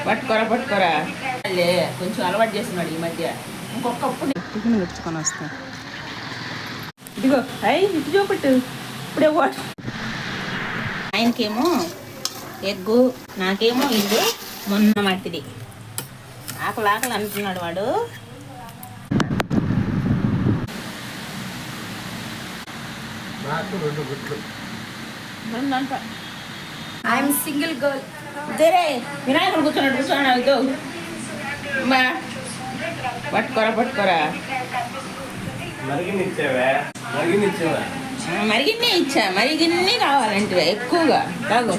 పట్టుకోరా పట్టుకోరా కొంచెం అలవాటు చేస్తున్నాడు ఈ మధ్య. ఇంకొకప్పుడు టిఫిన్ తెచ్చుకొని వస్తా. ఇదిగో ఇటు చూపట్టు ఇప్పుడే వాటర్. ఆయనకేమో ఎగ్గు, నాకేమో ఇల్లు మొన్న మట్టిది. ఆకలి ఆకలి అంటున్నాడు వాడు. I'm single girl. వినాయకుడు కూర్చున్నాడు పట్టుకోరా పట్టుకోరా. మరిగిన్నే ఇచ్చా, మరిగిన్ని కావాలంటే ఎక్కువగా తాగు.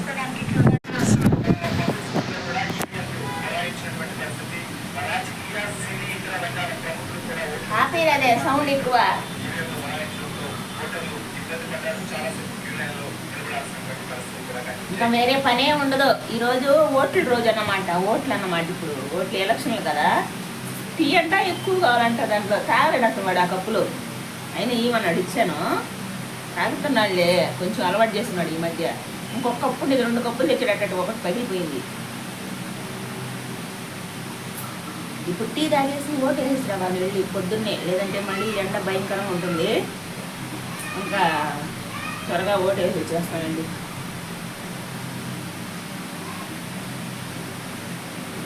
అదే సౌండ్ ఎక్కువ. ఇంకా వేరే పనే ఉండదు. ఈరోజు ఓట్ల రోజు అన్నమాట. ఓట్లు అన్నమాట. ఇప్పుడు ఓట్లు ఎలక్షన్లు కదా. టీ అంట ఎక్కువ కావాలంట. దాంట్లో తాగలేడు అసలు వాడు ఆ కప్పులు. అయినా ఏమన్నాడు ఇచ్చాను. తాగుతున్నాడులే, కొంచెం అలవాటు చేస్తున్నాడు ఈ మధ్య. ఇంకొక కప్పు 2 కప్పులు తెచ్చాడట. ఒకటి పగిలిపోయింది. ఇప్పుడు టీ తాగేసి ఓటు వేసిరా వాళ్ళు వెళ్ళి పొద్దున్నే. లేదంటే మళ్ళీ ఎండ భయంకరంగా ఉంటుంది. ఇంకా త్వరగా ఓటు వేసి వచ్చేస్తానండి.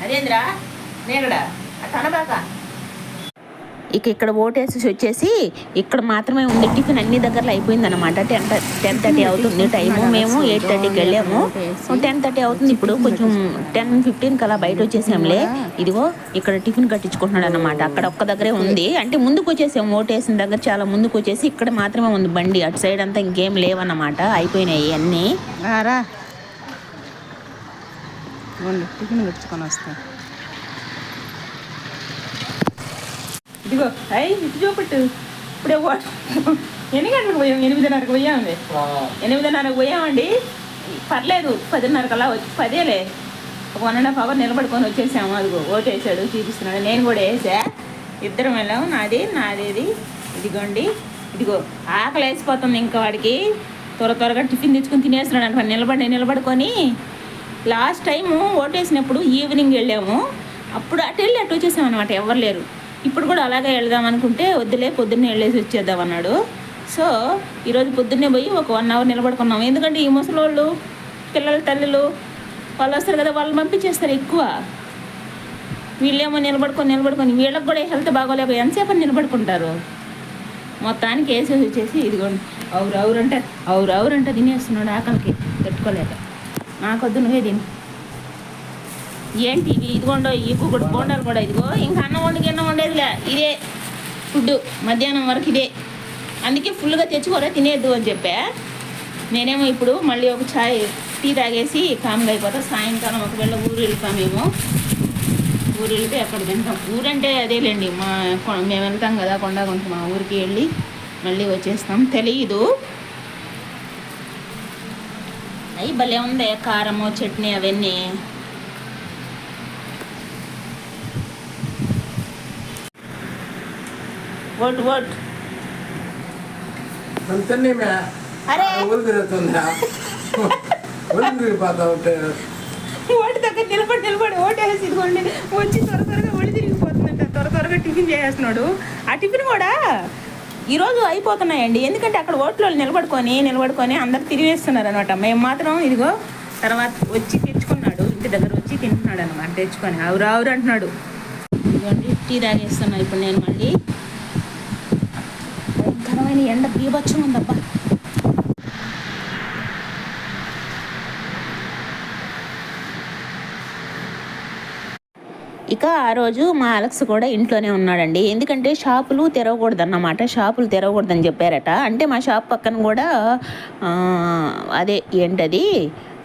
అదేంద్రా నేగడా అటనబాక. ఇక ఇక్కడ ఓటేసి వచ్చేసి ఇక్కడ మాత్రమే ఉంది. టిఫిన్ అన్ని దగ్గరలో అయిపోయింది అనమాట. 10:30 అవుతుంది టైము. మేము 8:30కి వెళ్ళాము. 10:30 అవుతుంది. ఇప్పుడు కొంచెం 10:15 కలా బయట వచ్చేసాంలే. ఇదిగో ఇక్కడ టిఫిన్ కట్టించుకుంటున్నాడు అనమాట. అక్కడ ఒక్క దగ్గరే ఉంది. అంటే ముందుకు వచ్చేసాము. ఓటేసిన దగ్గర చాలా ముందుకు వచ్చేసి ఇక్కడ మాత్రమే ఉంది బండి. అటు సైడ్ అంతా ఇంకేం లేవన్నమాట. అయిపోయినాయి అన్నీ. టిఫిన్ కట్టించుకొని వస్తా. ఇదిగో ఇటు చూపట్టు ఇప్పుడే వాటర్. ఎన్ని గంటలకు పోయాం? 8:30కి పోయామండి. 8:30కి పోయామండి. పర్లేదు 10:30 కల్లా 10 ఒక 1.5 అవర్ నిలబడుకొని వచ్చేసాము. అదిగో ఓటు వేసాడు, చూపిస్తున్నాడు. నేను కూడా వేసా. ఇద్దరం వెళ్ళాము. నాది ఇదిగోండి. ఇదిగో ఆకలి వేసిపోతుంది ఇంకా వాడికి. త్వరగా టిఫిన్ తెచ్చుకొని తినేస్తున్నాడు అంట. నిలబడుకొని లాస్ట్ టైము ఓటేసినప్పుడు ఈవినింగ్ వెళ్ళాము. అప్పుడు అటు వెళ్ళి అటు వచ్చేసాం అనమాట. ఎవరు లేరు. ఇప్పుడు కూడా అలాగే వెళ్దాం అనుకుంటే వద్దులే పొద్దున్నే వెళ్ళేసి వచ్చేద్దాం అన్నాడు. సో ఈరోజు పొద్దున్నే పోయి ఒక 1 అవర్ నిలబడుకున్నాం. ఎందుకంటే ఈ ముసలోళ్ళు పిల్లల తల్లులు వాళ్ళు వస్తారు కదా, వాళ్ళు పంపించేస్తారు ఎక్కువ. వీళ్ళేమో నిలబడుకొని వీళ్ళకి కూడా హెల్త్ బాగోలేక ఎంతసేపు నిలబడుకుంటారు. మొత్తానికి వేసేసి వచ్చేసి ఇదిగోండి అవురంటే తినేస్తున్నాడు ఆకలికి పెట్టుకోలేక. నాకొద్దు నువ్వే తిని. ఏంటి ఇవి? ఇదిగోండో ఈ కూడా బోండాలు కూడా. ఇదిగో ఇంకా అన్నం వండేదిలే. ఇదే ఫుడ్ మధ్యాహ్నం వరకు ఇదే. అందుకే ఫుల్గా తెచ్చుకోరా, తినేద్దు అని చెప్పా. నేనేమో ఇప్పుడు మళ్ళీ ఒక టీ తాగేసి కామ్గా అయిపోతా. సాయంకాలం ఒకవేళ ఊరు వెళ్తామేమో. ఊరు వెళ్తే అక్కడ తింటాం. ఊరంటే అదేలేండి, మేము వెళ్తాం కదా కొండగుంట. మా ఊరికి వెళ్ళి మళ్ళీ వచ్చేస్తాం. తెలీదు. అవి భలే ఉంది కారము చట్నీ అవన్నీ. ఓటు అరే ఓటు దగ్గర నిలబడి ఓటేసి ఇదిగోండి వచ్చి త్వరగా ఒడి తిరిగిపోతుందంట. త్వరగా టిఫిన్ చేసేస్తున్నాడు. ఆ టిఫిన్ కూడా ఈరోజు అయిపోతున్నాయండి. ఎందుకంటే అక్కడ ఓట్లో నిలబడుకొని అందరు తిరిగేస్తున్నారు అనమాట. మేము మాత్రం ఇదిగో తర్వాత వచ్చి తెచ్చుకున్నాడు. ఇంటి దగ్గర వచ్చి తింటున్నాడు అనమాట. తెచ్చుకొని ఆవురు అంటున్నాడు. ఇదిగోండి టీ తాగేస్తున్నా ఇప్పుడు నేను. మళ్ళీ భయంకరమైన ఎండ బీభత్సం ఉందబ్బా. ఇక ఆ రోజు మా అలెక్స్ కూడా ఇంట్లోనే ఉన్నాడండి. ఎందుకంటే షాపులు తెరవకూడదని చెప్పారట. అంటే మా షాప్ పక్కన కూడా అదే ఏంటది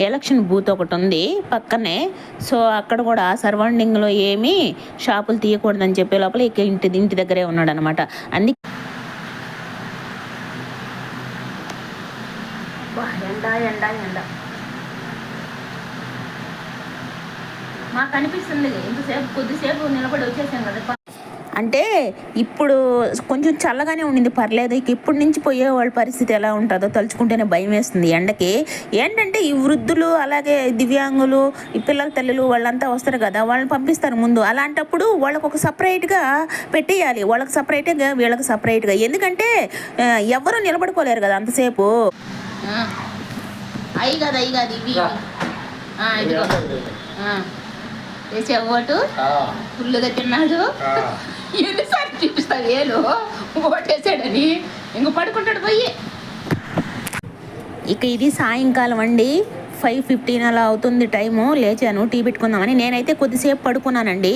ఎలక్షన్ బూత్ ఒకటి ఉంది పక్కనే. సో అక్కడ కూడా ఆ సరౌండింగ్లో ఏమీ షాపులు తీయకూడదని చెప్పే లోపల ఇక ఇంటి దగ్గరే ఉన్నాడు అనమాట. అందుకే ఎండ మాకు అనిపిస్తుంది కొద్దిసేపు నిలబడి వచ్చేసాం కదా. అంటే ఇప్పుడు కొంచెం చల్లగానే ఉండింది, పర్లేదు. ఇక ఇప్పటి నుంచి పోయే వాళ్ళ పరిస్థితి ఎలా ఉంటుందో తలుచుకుంటేనే భయం వేస్తుంది ఎండకి. ఏంటంటే ఈ వృద్ధులు, అలాగే దివ్యాంగులు, ఈ పిల్లల తల్లులు వాళ్ళంతా వస్తారు కదా, వాళ్ళని పంపిస్తారు ముందు. అలాంటప్పుడు వాళ్ళకు ఒక సపరేట్గా పెట్టేయాలి, వాళ్ళకి సపరేట్గా వీళ్ళకి సపరేట్గా. ఎందుకంటే ఎవరు నిలబడుకోలేరు కదా అంతసేపు. అయ్యి కదా ఇవి ఇదిగో వేసే ఓటు ఫుల్లుగా తిన్నాడు. ఎన్నిసార్లు చూపిస్తాడు ఏలు ఓటేసాడని, ఇంక పడుకుంటాడు పోయి. ఇక ఇది సాయంకాలం అండి, 5:15 అలా అవుతుంది టైము. లేచాను టీ పెట్టుకుందామని. నేనైతే కొద్దిసేపు పడుకున్నానండి.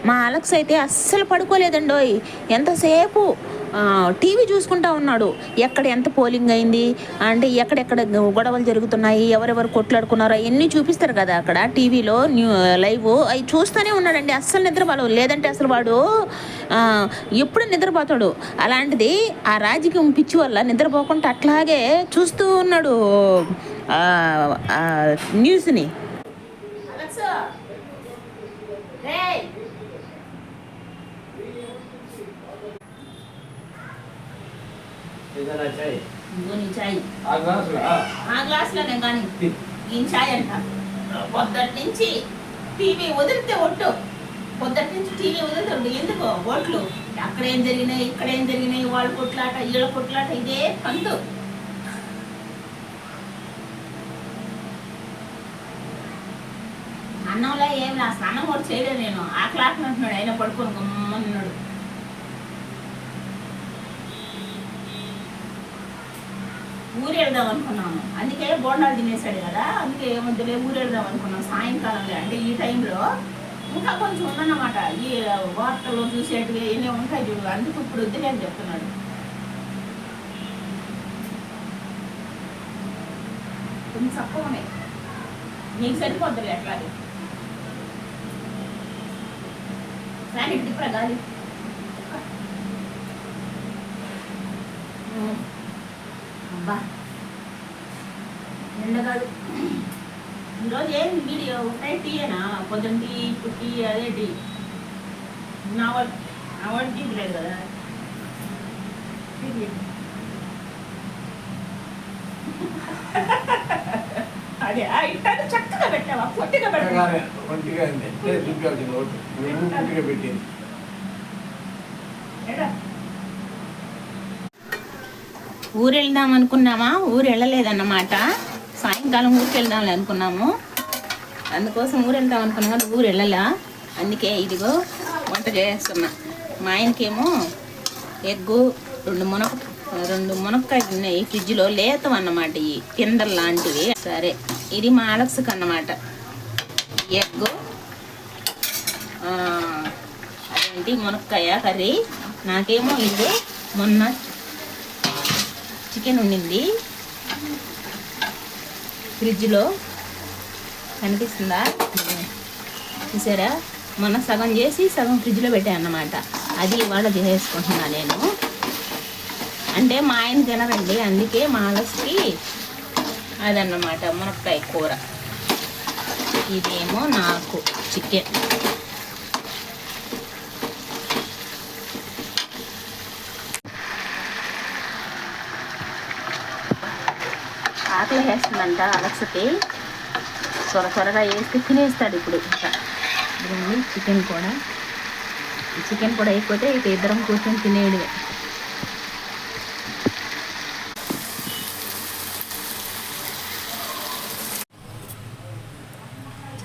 మా అలెక్స్ అయితే అస్సలు పడుకోలేదండోయ్. ఎంతసేపు టీవీ చూసుకుంటా ఉన్నాడు. ఎక్కడ ఎంత పోలింగ్ అయింది అంటే, ఎక్కడెక్కడ గొడవలు జరుగుతున్నాయి, ఎవరెవరు కొట్లాడుకున్నారో అవన్నీ చూపిస్తారు కదా అక్కడ టీవీలో లైవ్. అవి చూస్తూనే ఉన్నాడండి. అస్సలు నిద్రపోలేదు. లేదంటే అసలు వాడు ఎప్పుడు నిద్రపోతాడు. అలాంటిది ఆ రాజకీయం పిచ్చి వల్ల నిద్రపోకుండా అట్లాగే చూస్తూ ఉన్నాడు న్యూస్ని. గ్లాసులోనే కానీ ఈ చాయ్ అంట. పొద్దుటి నుంచి టీవీ వదిలితే ఒట్టు, పొద్దుటి నుంచి టీవీ వదులుతాడు. ఎందుకో ఓట్లు అక్కడేం జరిగినాయి, ఇక్కడేం జరిగినాయి, వాళ్ళ కొట్లాట వీళ్ళ కొట్లాట, ఇదే కంతు. అన్నంలో ఏం అసలు అన్నం కూడా చేయలేదు నేను. ఆకలి అంటున్నాడు, అయినా పడుకోను గమ్మన్నాడు. ఊరు వెళ్దాం అనుకున్నాము, అందుకే బోండాలు తినేసాడు కదా, అందుకే ఏమొద్దులే ఊరు వెళ్దాం అనుకున్నాం సాయంకాలంలో. అంటే ఈ టైంలో ఇంకా కొంచెం ఉందన్నమాట. ఈ వార్తలు చూసేటివి ఎన్ని ఉంటాయి చూడు, అందుకు ఇప్పుడు వద్దులే అని చెప్తున్నాడు. కొంచెం తక్కువనే, నీకు సరిపోద్దులే అట్లాగే. ఫ్యాన్ ఇటు తిప్పరా గాలి. అబ్బా ఎండగాడు. ఈరోజు ఏం వీడియో ఒకటే టీయేనా? పొద్దున్న టీ, ఇప్పుడు టీ, అదే టీ. నా వాడు టీ లేదు కదా. అదే ఇట్లా చక్కగా పెట్టావా? పొట్టిగా పెట్టా. ఊరు వెళ్దాం అనుకున్నామా, ఊరు వెళ్ళలేదన్నమాట. సాయంకాలం ఊరికి వెళ్దాంలే అనుకున్నాము. అందుకోసం ఊరు వెళ్దాం అనుకున్నాం కానీ ఊరు వెళ్ళలా. అందుకే ఇదిగో వంట చేస్తున్నా. మా ఆయనకేమో ఎగ్గు, రెండు మునక్కాయలు ఉన్నాయి ఫ్రిడ్జ్లో, లేతం అన్నమాట, ఈ కిందర్ లాంటివి. సరే, ఇది మా అలక్స్కి అన్నమాట ఎగ్గు, అదేంటి మునక్కాయ కర్రీ. నాకేమో ఇది మొన్న చికెన్ ఉండింది ఫ్రిడ్జ్లో, కనిపిస్తుందా చూసారా? మొన్న సగం చేసి సగం ఫ్రిడ్జ్లో పెట్టాను అన్నమాట. అది ఇవాళ చేసుకుంటున్నా నేను. అంటే మా ఆయన తినరండి, అందుకే మా అలస్కి అదన్నమాట మునక్కాయ కూర. ఇదేమో నాకు చికెన్. ఆకలి వేస్తుందంట అలక్స్కి. త్వరగా వేస్తే తినేస్తాడు ఇప్పుడు. ఇంకా చికెన్ కూడా అయిపోతే ఇక ఇద్దరం కూర్చొని తినేయడమే.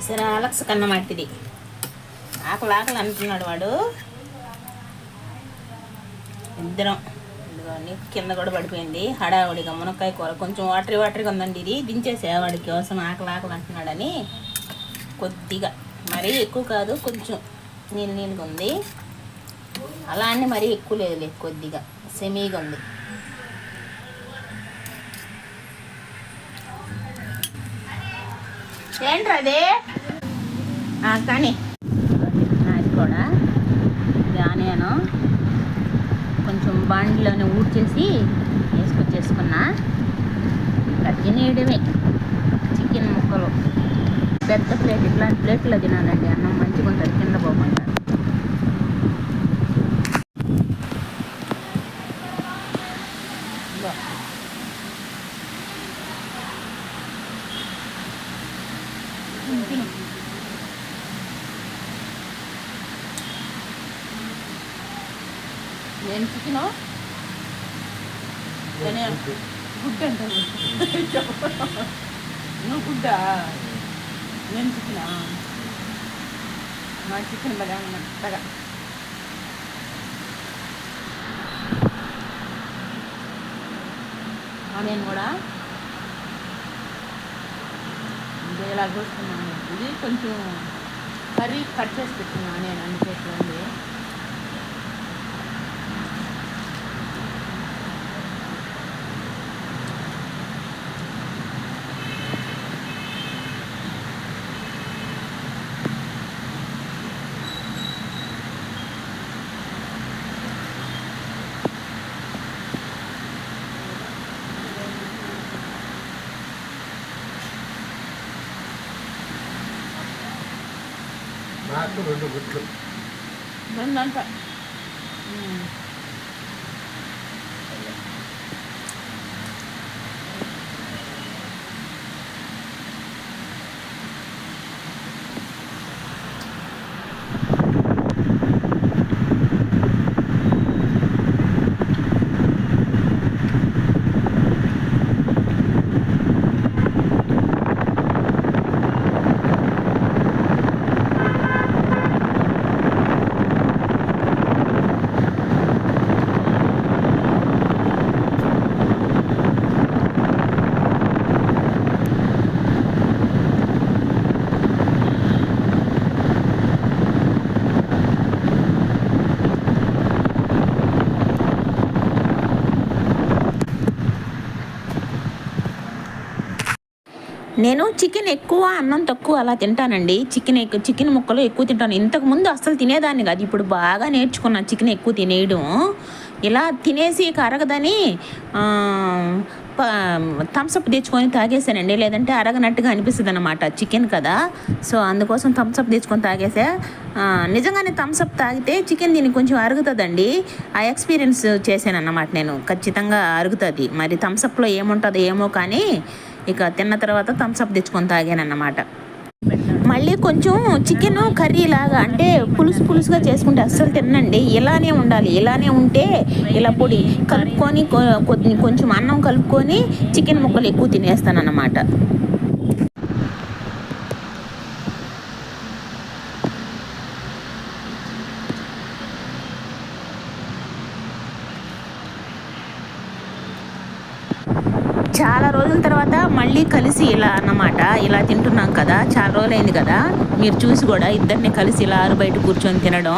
సరే, అలక్స్ కన్నమాట ఇది. ఆకలి అంటున్నాడు వాడు. ఇద్దరం కింద కూడా పడిపోయింది హడావుడిగా మునక్కాయ కూర. కొంచెం వాటరీగా ఉందండి. ఇది దించేసే వాడికి కోసం ఆకలి అంటున్నాడని కొద్దిగా, మరీ ఎక్కువ కాదు, కొంచెం నీళ్ళగా ఉంది. అలా అని మరీ ఎక్కువ లేదు, కొద్దిగా సెమీగా ఉంది. ఏంట్రా అదే కానీ అది కూడా ఆనియను కొంచెం బాండిలోనే ఊడ్చేసి వేసుకొచ్చేసుకున్నా. తినేయడమే చికెన్ ముక్కలు. పెద్ద ప్లేట్, ఇట్లాంటి ప్లేట్లో తినాలండి అన్నం, మంచిగా ఉంటుంది కింద పోకుండా. నేను చికెన్ గుడ్ అంట నువ్వు గుడ్డా నేను చికెనా నా చికెన్ బాగా మెత్తగా ఆనియన్ కూడా ఇలా కోసుకున్నాను. ఇది కొంచెం కర్రీ కట్ చేసి పెట్టుకున్నాను నేను అందుకే ఇట్లా ఉంది. నాకు 2 గుట్లు రెండంట నేను చికెన్ ఎక్కువ అన్నం తక్కువ అలా తింటానండి. చికెన్ ముక్కలు ఎక్కువ తింటాను. ఇంతకుముందు అస్సలు తినేదాన్ని కాదు, ఇప్పుడు బాగా నేర్చుకున్నాను చికెన్ ఎక్కువ తినేయడం. ఇలా తినేసి ఇక అరగదని థమ్స్అప్ తెచ్చుకొని తాగేసానండి. లేదంటే అరగనట్టుగా అనిపిస్తుంది అన్నమాట, చికెన్ కదా. సో అందుకోసం థమ్స్అప్ తెచ్చుకొని తాగేసా. నిజంగానే థమ్స్అప్ తాగితే చికెన్ దీనికి కొంచెం అరుగుతుందండి. ఆ ఎక్స్పీరియన్స్ చేశాను అన్నమాట నేను. ఖచ్చితంగా అరుగుతుంది. మరి థమ్స్అప్లో ఏముంటుందో ఏమో, కానీ ఇక తిన్న తర్వాత థమ్స్అప్ తెచ్చుకొని తాగానన్నమాట. మళ్ళీ కొంచెం చికెన్ కర్రీ లాగా అంటే పులుసుగా చేసుకుంటే అస్సలు తినండి. ఇలానే ఉండాలి. ఇలానే ఉంటే ఇలా పొడి కలుపుకొని కొంచెం అన్నం కలుపుకొని చికెన్ ముక్కలు ఎక్కువ తినేస్తానన్నమాట. చాలా రోజుల తర్వాత మళ్ళీ కలిసి ఇలా అన్నమాట, ఇలా తింటున్నాం కదా. చాలా రోజులైంది కదా, మీరు చూసి కూడా ఇద్దరిని కలిసి ఇలా బయట కూర్చొని తినడం.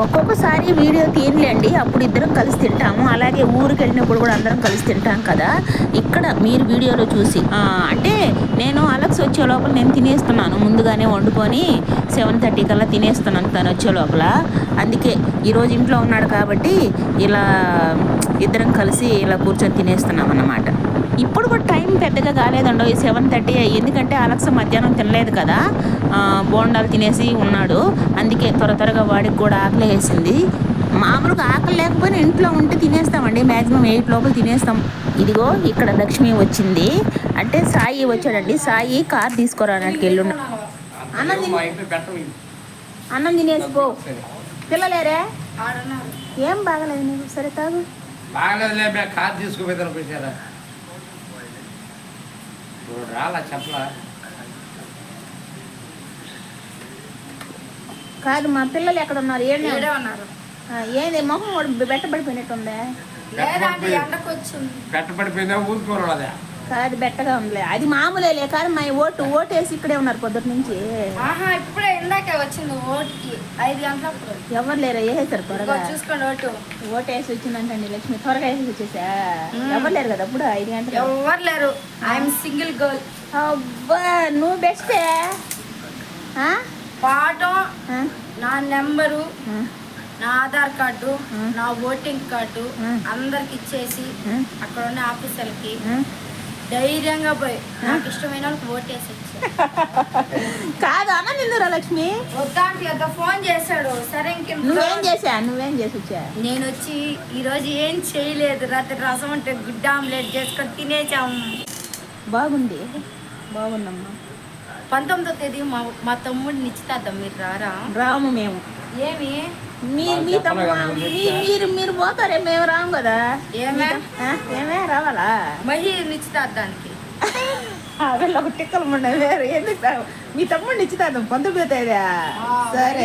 ఒక్కొక్కసారి వీడియో తీయలేండి, అప్పుడు ఇద్దరం కలిసి తింటాము. అలాగే ఊరికి వెళ్ళినప్పుడు కూడా అందరం కలిసి తింటాం కదా. ఇక్కడ మీరు వీడియోలో చూసి అంటే నేను అలెక్స్ వచ్చే లోపల నేను తినేస్తున్నాను, ముందుగానే వండుకొని 7:30 కల్లా తినేస్తున్నాను తను వచ్చే లోపల. అందుకే ఈరోజు ఇంట్లో ఉన్నాడు కాబట్టి ఇలా ఇద్దరం కలిసి ఇలా కూర్చొని తినేస్తున్నాం అన్నమాట. ఇప్పుడు కూడా టైం పెద్దగా కాలేదండో, 7:30 ఎందుకంటే అలెక్స్ మధ్యాహ్నం తినలేదు కదా, బోండాలు తినేసి ఉన్నాడు. అందుకే త్వరగా వాడికి కూడా ఆకలి వేసింది. మామూలుగా ఆకలి లేకపోయినా ఇంట్లో ఉంటే తినేస్తామండి, మ్యాక్సిమం 8 లోపల తినేస్తాం. ఇదిగో ఇక్కడ లక్ష్మి వచ్చింది అంటే సాయి వచ్చాడండి. సాయి కార్ తీసుకురావడానికి వెళ్ళున్నా. అన్నం తినేసిపో. పిల్లలేరే ఏం బాగలేదు నీకు? సరే తాగు. బాగలేదు, కార్ తీసుకుపోతారా రాలా చెప్పలా కాదు. మా పిల్లలు ఎక్కడ ఉన్నారు? ఏడే ఉన్నారు. ఏంది మొహం బెట్టబడిపోయినట్టుందే? పెట్టబడిపోయిందా? ఊరుకోరాదా? కాదు, బెట్టగా ఉందిలే. అది మామూలే. కాదు మా ఓటేసి ఇక్కడే ఉన్నారు పొద్దుట నుంచి. ఇప్పుడే ఇందాకే వచ్చింది ఓటుకి 5 గంటలప్పుడు. ఎవరు లేరా? వేసేసారు త్వరగా. చూసుకోండి, ఓటేసి వచ్చిందంటండి లక్ష్మి. త్వరగా వేసేసి వచ్చేసా. ఎవరు లేరు కదా అప్పుడు 5 గంటలు? ఎవరు లేరు. I'm single girl. అబ్బా నువ్వు బెస్టే. పాఠం, నా నెంబరు, నా ఆధార్ కార్డు, నా ఓటింగ్ కార్డు అందరికి ఇచ్చేసి అక్కడ ఉన్న ఆఫీసర్కి ధైర్యంగా పోయి నాకు ఇష్టమైన వాళ్ళకి ఓటేసి కాదు అన్న నిన్నురా లక్ష్మి. వద్దా ఫోన్ చేశాడు. సరే నువ్వేం చేసి వచ్చా? నేను వచ్చి ఈరోజు ఏం చేయలేదు. రాత్రి రసం ఉంటే గుడ్డ ఆమ్లెట్ చేసుకొని తినేసాము. బాగుందమ్మా. 19వ తేదీ మా తమ్ముడు నిశ్చితార్థం, మీరు రారా? రాము మేము. ఏమి మీ తమ్ముడు మీరు పోతారే, మేము రాము కదా. ఏమే రావాలా మహి నిశ్చితార్థానికి? వీళ్ళకు టిక్కలు ఉన్నాయి వేరు. ఎందుకు రావు? మీ తమ్ముడు నిశ్చితార్థం 19వ తేదీ. సరే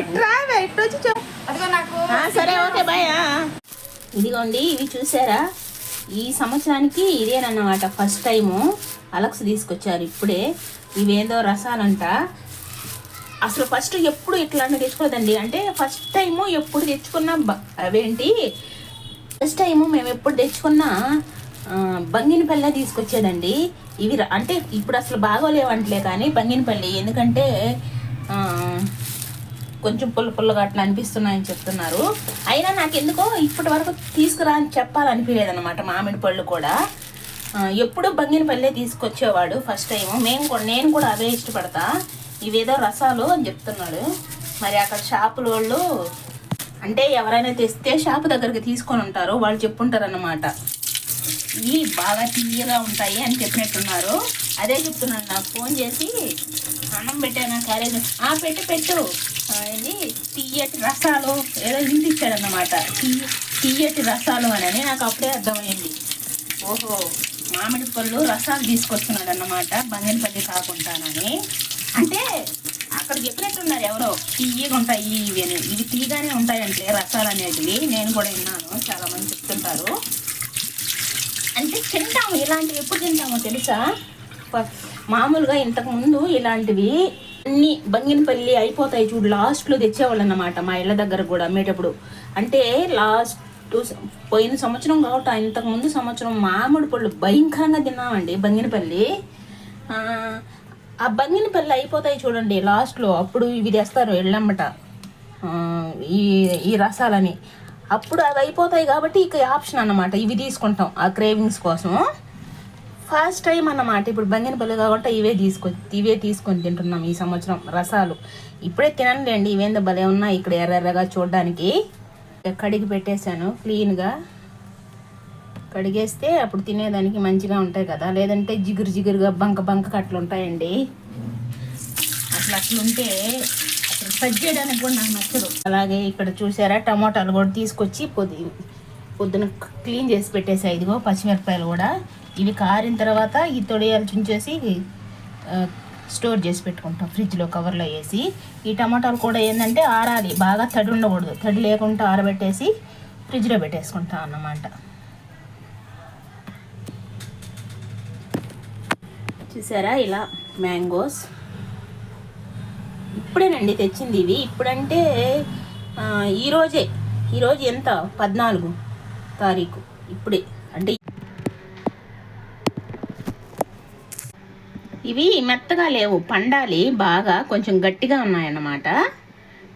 ఇట్రావే, ఇటు వచ్చి చెప్పు. అదిగో నాకు సరే ఓకే బాయ్. ఇదిగోండి, ఇవి చూసారా, ఈ సంవత్సరానికి ఇదేనన్నమాట ఫస్ట్ టైము అలక్స్ తీసుకొచ్చారు ఇప్పుడే. ఇవేందో రసాలంట. అసలు ఫస్ట్ ఎప్పుడు ఇట్లాంటివి తెచ్చుకోలేదండి. అంటే ఫస్ట్ టైము ఎప్పుడు తెచ్చుకున్నా అవేంటి ఫస్ట్ టైము మేము ఎప్పుడు తెచ్చుకున్నా బంగినపల్లి తీసుకొచ్చేదండి. ఇవి అంటే ఇప్పుడు అసలు బాగోలేవంటలే కానీ బంగినపల్లి, ఎందుకంటే కొంచెం పుల్లగా అట్లా అనిపిస్తున్నాయని చెప్తున్నారు. అయినా నాకు ఎందుకో ఇప్పటి వరకు తీసుకురా అని చెప్పాలనిపించలేదు అనమాట. మామిడి పళ్ళు కూడా ఎప్పుడూ బంగినపల్లె తీసుకొచ్చేవాడు ఫస్ట్ టైము. నేను కూడా అవే ఇష్టపడతా. ఇవేదో రసాలు అని చెప్తున్నాడు. మరి అక్కడ షాపుల వాళ్ళు అంటే ఎవరైనా తెస్తే షాపు దగ్గరికి తీసుకొని ఉంటారు, వాళ్ళు చెప్పుంటారు అన్నమాట. ఇవి బాగా తీయగా ఉంటాయి అని చెప్పినట్టున్నారు. అదే చెప్తున్నాను, నాకు ఫోన్ చేసి అన్నం పెట్టాను క్యారేజ్ పెట్టు ఇది తీయటి రసాలు ఏదో ఇంటిచ్చాడన్నమాట. తీయటి రసాలు అని నాకు అప్పుడే అర్థమైంది. ఓహో, మామిడి పళ్ళు రసాలు తీసుకొస్తున్నాడు అన్నమాట, బంగినపల్లి కాకుండానని. అంటే అక్కడ చెప్పినట్టున్నారు ఎవరో, తీయగా ఉంటాయి ఇవి అని. ఇవి తీయగానే ఉంటాయంటే రసాలు అనేటివి. నేను కూడా విన్నాను, చాలా మంది చెప్తుంటారు. అంటే తింటాము, ఇలాంటివి ఎప్పుడు తింటామో తెలుసా? మామూలుగా ఇంతకుముందు ఇలాంటివి అన్ని బంగినపల్లి అయిపోతాయి చూడు, లాస్ట్లో తెచ్చేవాళ్ళు అన్నమాట మా ఇళ్ళ దగ్గర కూడా అమ్మేటప్పుడు. అంటే పోయిన సంవత్సరం కాబట్టి ఇంతకుముందు సంవత్సరం మామిడి పళ్ళు భయంకరంగా తిన్నామండి బంగినపల్లి. ఆ బంగినపల్లి అయిపోతాయి చూడండి లాస్ట్లో, అప్పుడు ఇవి తెస్తారు ఎళ్ళమ్మట ఈ రసాలని. అప్పుడు అవి అయిపోతాయి కాబట్టి ఇక ఆప్షన్ అన్నమాట, ఇవి తీసుకుంటాం ఆ క్రేవింగ్స్ కోసం. ఫస్ట్ టైం అన్నమాట ఇప్పుడు బంగినపల్లి కాబట్టి ఇవే తీసుకొని తింటున్నాం ఈ సంవత్సరం రసాలు. ఇప్పుడే తినండి, ఇవేందో భలే ఉన్నాయి ఇక్కడ ఎర్రగా చూడడానికి. కడిగి పెట్టేశాను క్లీన్గా. కడిగేస్తే అప్పుడు తినేదానికి మంచిగా ఉంటాయి కదా, లేదంటే జిగురుగా బంక అట్లా ఉంటాయండి. అట్లుంటే అసలు సజ్ చేయడానికి కూడా నాకు నచ్చదు. అలాగే ఇక్కడ చూసారా, టమోటాలు కూడా తీసుకొచ్చి పొద్దున క్లీన్ చేసి పెట్టేసాయి. ఇదిగో పచ్చిమిరపకాయలు కూడా, ఇవి కారిన తర్వాత ఈ తొడియాలు చుంచేసి స్టోర్ చేసి పెట్టుకుంటాం ఫ్రిడ్జ్లో కవర్లో వేసి. ఈ టమాటాలు కూడా ఏంటంటే ఆరాలి, బాగా తడి ఉండకూడదు, తడి లేకుండా ఆరబెట్టేసి ఫ్రిడ్జ్లో పెట్టేసుకుంటాం అన్నమాట. చూసారా ఇలా మ్యాంగోస్ ఇప్పుడేనండి తెచ్చింది ఇవి. ఇప్పుడంటే ఈరోజు ఎంత 14 తారీఖు ఇప్పుడే. అంటే ఇవి మెత్తగా లేవు, పండాలి, బాగా కొంచెం గట్టిగా ఉన్నాయన్నమాట.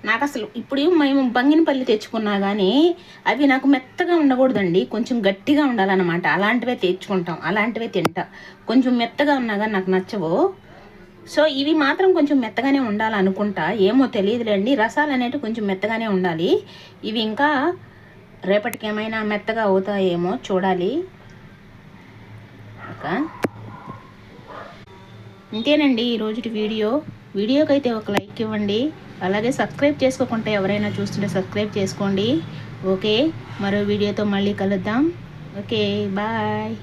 నాకు అసలు ఇప్పుడు మేము బంగినపల్లి తెచ్చుకున్నా కానీ అవి నాకు మెత్తగా ఉండకూడదండి, కొంచెం గట్టిగా ఉండాలన్నమాట. అలాంటివే తెచ్చుకుంటాం, అలాంటివే తింటా. కొంచెం మెత్తగా ఉన్నా కానీ నాకు నచ్చవు. సో ఇవి మాత్రం కొంచెం మెత్తగానే ఉండాలనుకుంటా, ఏమో తెలియదులేండి. రసాలు అనేవి కొంచెం మెత్తగానే ఉండాలి. ఇవి ఇంకా రేపటికి ఏమైనా మెత్తగా అవుతాయేమో చూడాలి. ఇంతేనండి ఈరోజుటి వీడియోకైతే ఒక లైక్ ఇవ్వండి. అలాగే సబ్స్క్రైబ్ చేసుకోకుండా ఎవరైనా చూస్తుంటే సబ్స్క్రైబ్ చేసుకోండి. ఓకే, మరో వీడియోతో మళ్ళీ కలుద్దాం. Okay, bye.